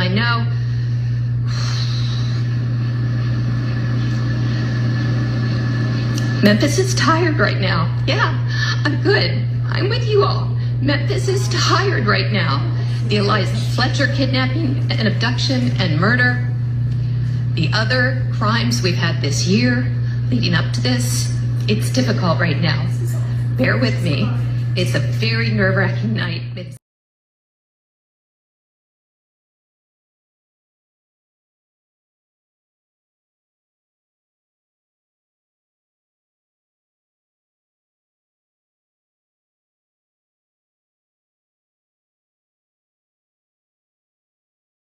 I know Memphis is tired right now. Yeah, I'm good. I'm with you all. Memphis is tired right now. The Eliza Fletcher kidnapping and abduction and murder. The other crimes we've had this year leading up to this. It's difficult right now. Bear with me. It's a very nerve-wracking night.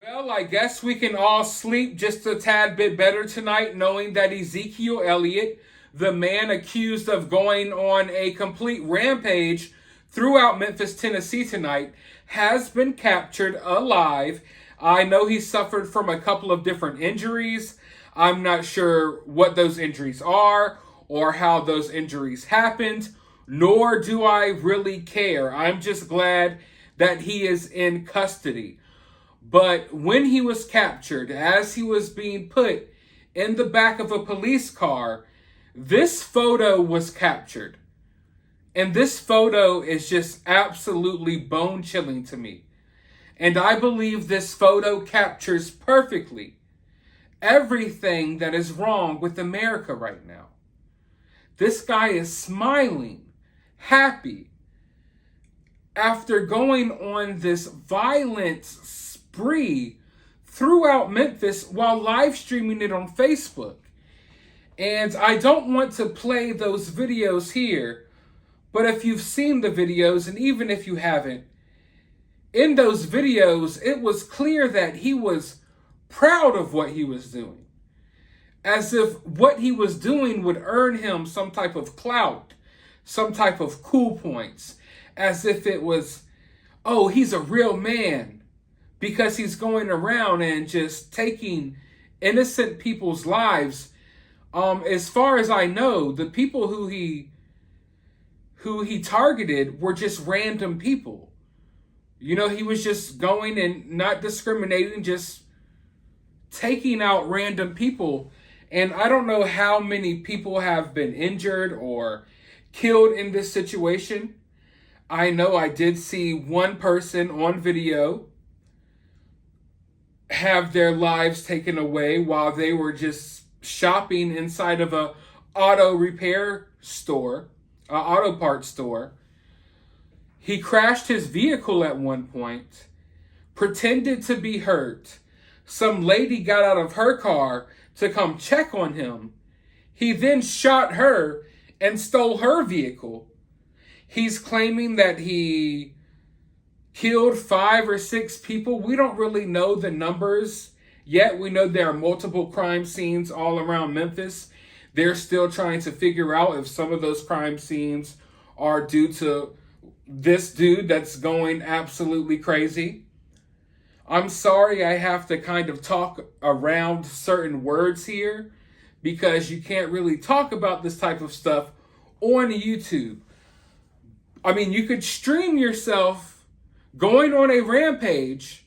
Well, I guess we can all sleep just a tad bit better tonight knowing that Ezekiel Elliott, the man accused of going on a complete rampage throughout Memphis, Tennessee tonight, has been captured alive. I know he suffered from a couple of different injuries. I'm not sure what those injuries are or how those injuries happened, nor do I really care. I'm just glad that he is in custody. But when he was captured, as he was being put in the back of a police car, this photo was captured. And this photo is just absolutely bone-chilling to me. And I believe this photo captures perfectly everything that is wrong with America right now. This guy is smiling, happy, after going on this violent spree throughout Memphis while live streaming it on Facebook. And I don't want to play those videos here, but if you've seen the videos, and even if you haven't, in those videos, it was clear that he was proud of what he was doing. As if what he was doing would earn him some type of clout, some type of cool points. As if it was, oh, he's a real man, because he's going around and just taking innocent people's lives. As far as I know, the people who he targeted were just random people. You know, he was just going and not discriminating, just taking out random people. And I don't know how many people have been injured or killed in this situation. I know I did see one person on video have their lives taken away while they were just shopping inside of a auto repair store, an auto parts store. He crashed his vehicle at one point, pretended to be hurt. Some lady got out of her car to come check on him. He then shot her and stole her vehicle. He's claiming that he killed 5 or 6 people. We don't really know the numbers yet. We know there are multiple crime scenes all around Memphis. They're still trying to figure out if some of those crime scenes are due to this dude that's going absolutely crazy. I'm sorry I have to kind of talk around certain words here because you can't really talk about this type of stuff on YouTube. I mean, you could stream yourself going on a rampage,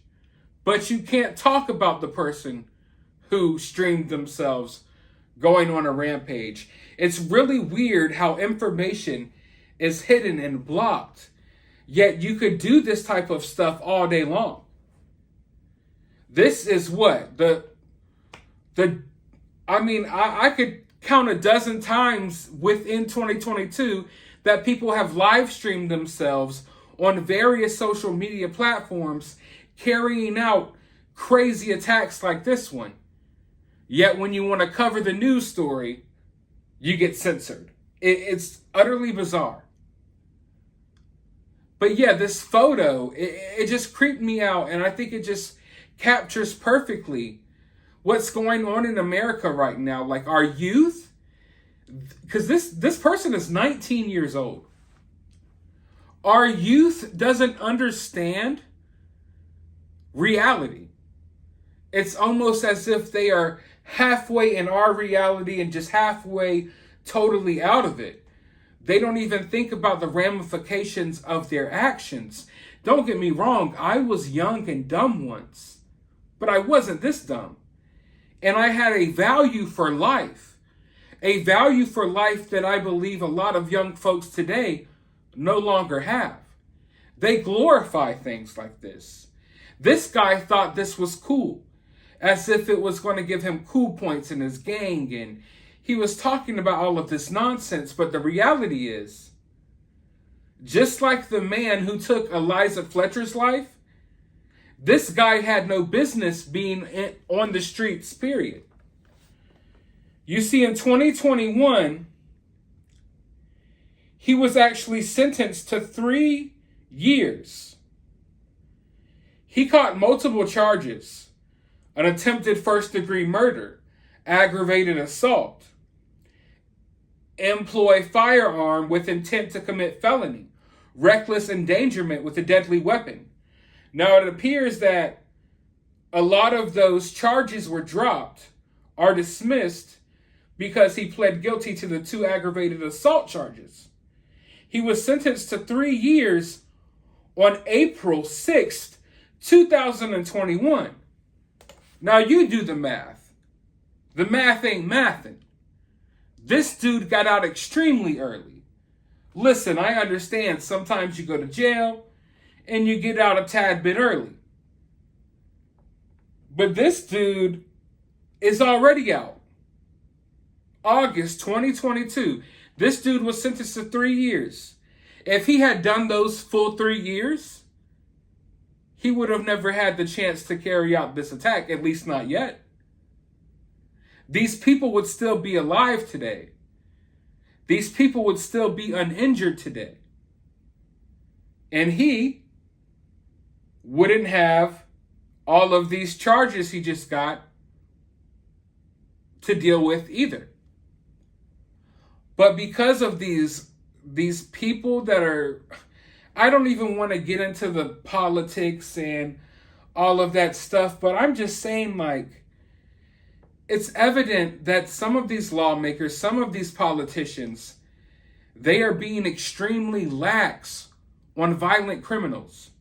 but you can't talk about the person who streamed themselves going on a rampage. It's really weird how information is hidden and blocked, yet you could do this type of stuff all day long. This is what? I could count a dozen times within 2022 that people have live streamed themselves on various social media platforms carrying out crazy attacks like this one. Yet when you want to cover the news story, you get censored. It's utterly bizarre. But yeah, this photo, it just creeped me out, and I think it just captures perfectly what's going on in America right now. Like our youth, because this person is 19 years old. Our youth doesn't understand reality. It's almost as if they are halfway in our reality and just halfway totally out of it. They don't even think about the ramifications of their actions. Don't get me wrong, I was young and dumb once. but I wasn't this dumb. And I had a value for life. A value for life that I believe a lot of young folks today no longer have. They glorify things like this. This guy thought this was cool, as if it was going to give him cool points in his gang, and he was talking about all of this nonsense. But the reality is, just like the man who took Eliza Fletcher's life, this guy had no business being on the streets, period. You see, in 2021, he was actually sentenced to 3 years. He caught multiple charges: an attempted first-degree murder, aggravated assault, employ firearm with intent to commit felony, reckless endangerment with a deadly weapon. Now, it appears that a lot of those charges were dropped or dismissed because he pled guilty to the 2 aggravated assault charges. He was sentenced to 3 years on April 6th, 2021. Now, you do the math. The math ain't mathin'. This dude got out extremely early. Listen, I understand sometimes you go to jail and you get out a tad bit early. But this dude is already out. August 2022. This dude was sentenced to 3 years. If he had done those full 3 years, he would have never had the chance to carry out this attack, at least not yet. These people would still be alive today. These people would still be uninjured today. And he wouldn't have all of these charges he just got to deal with either. But because of these people that are, I don't even want to get into the politics and all of that stuff, but I'm just saying, like, it's evident that some of these lawmakers, some of these politicians, they are being extremely lax on violent criminals.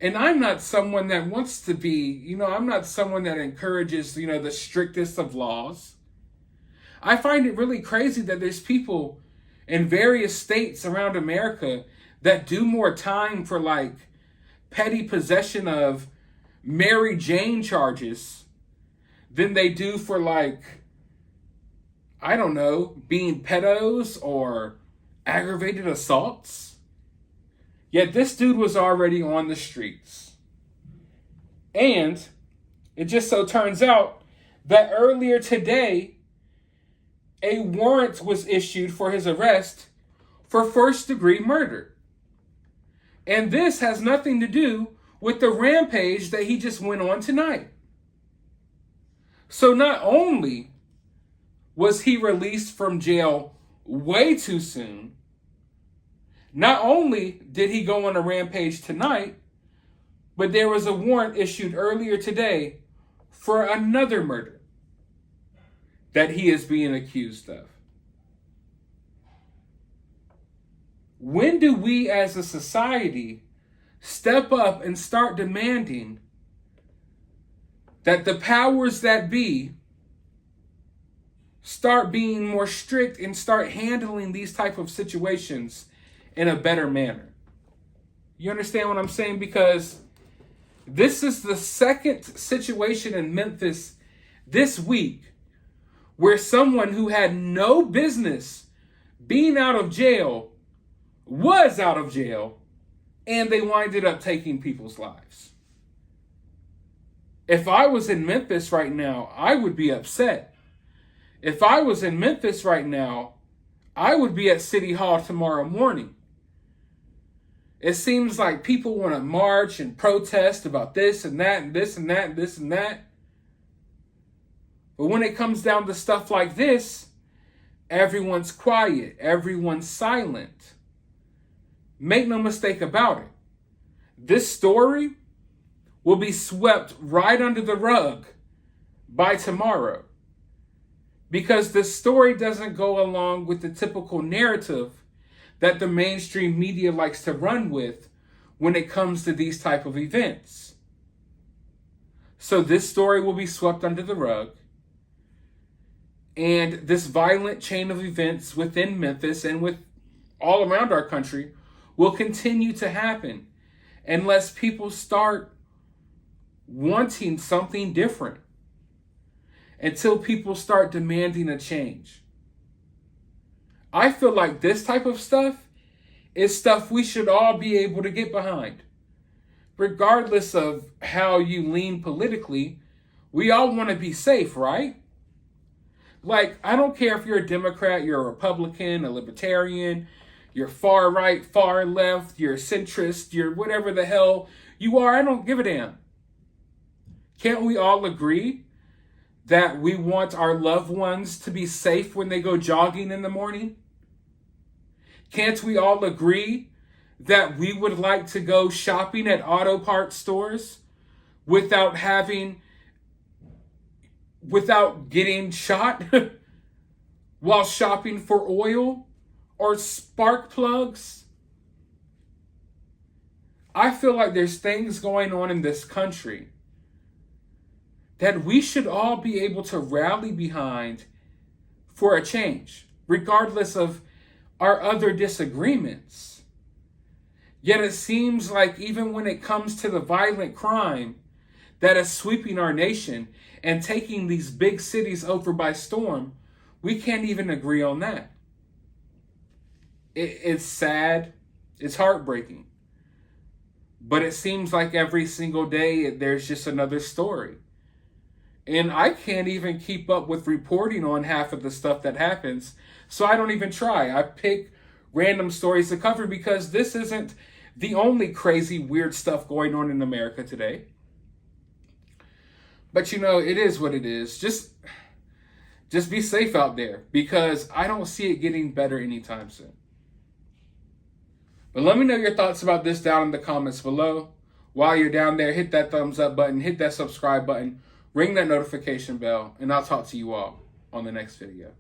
And I'm not someone that wants to be, I'm not someone that encourages, the strictest of laws. I find it really crazy that there's people in various states around America that do more time for, like, petty possession of Mary Jane charges than they do for, like, I don't know, being pedos or aggravated assaults. Yet this dude was already on the streets. And it just so turns out that earlier today, a warrant was issued for his arrest for first-degree murder. And this has nothing to do with the rampage that he just went on tonight. So not only was he released from jail way too soon, not only did he go on a rampage tonight, but there was a warrant issued earlier today for another murder that he is being accused of. When do we as a society step up and start demanding that the powers that be start being more strict and start handling these type of situations in a better manner? You understand what I'm saying? Because this is the second situation in Memphis this week where someone who had no business being out of jail was out of jail, and they winded up taking people's lives. If I was in Memphis right now, I would be upset. If I was in Memphis right now, I would be at City Hall tomorrow morning. It seems like people want to march and protest about this and that and this and that and this and that. But when it comes down to stuff like this, everyone's quiet, everyone's silent. Make no mistake about it. This story will be swept right under the rug by tomorrow, because the story doesn't go along with the typical narrative that the mainstream media likes to run with when it comes to these type of events. So this story will be swept under the rug. And this violent chain of events within Memphis and with all around our country will continue to happen unless people start wanting something different, until people start demanding a change. I feel like this type of stuff is stuff we should all be able to get behind. Regardless of how you lean politically, we all want to be safe, right? Like, I don't care if you're a Democrat, you're a Republican, a Libertarian, you're far right, far left, you're a centrist, you're whatever the hell you are, I don't give a damn. Can't we all agree that we want our loved ones to be safe when they go jogging in the morning? Can't we all agree that we would like to go shopping at auto parts stores without getting shot while shopping for oil or spark plugs? I feel like there's things going on in this country that we should all be able to rally behind for a change, regardless of our other disagreements. Yet it seems like even when it comes to the violent crime that is sweeping our nation and taking these big cities over by storm, we can't even agree on that. It's sad. It's heartbreaking. But it seems like every single day there's just another story. And I can't even keep up with reporting on half of the stuff that happens, so I don't even try. I pick random stories to cover because this isn't the only crazy, weird stuff going on in America today. But you know, it is what it is. Just be safe out there, because I don't see it getting better anytime soon. But let me know your thoughts about this down in the comments below. While you're down there, hit that thumbs up button, hit that subscribe button, ring that notification bell, and I'll talk to you all on the next video.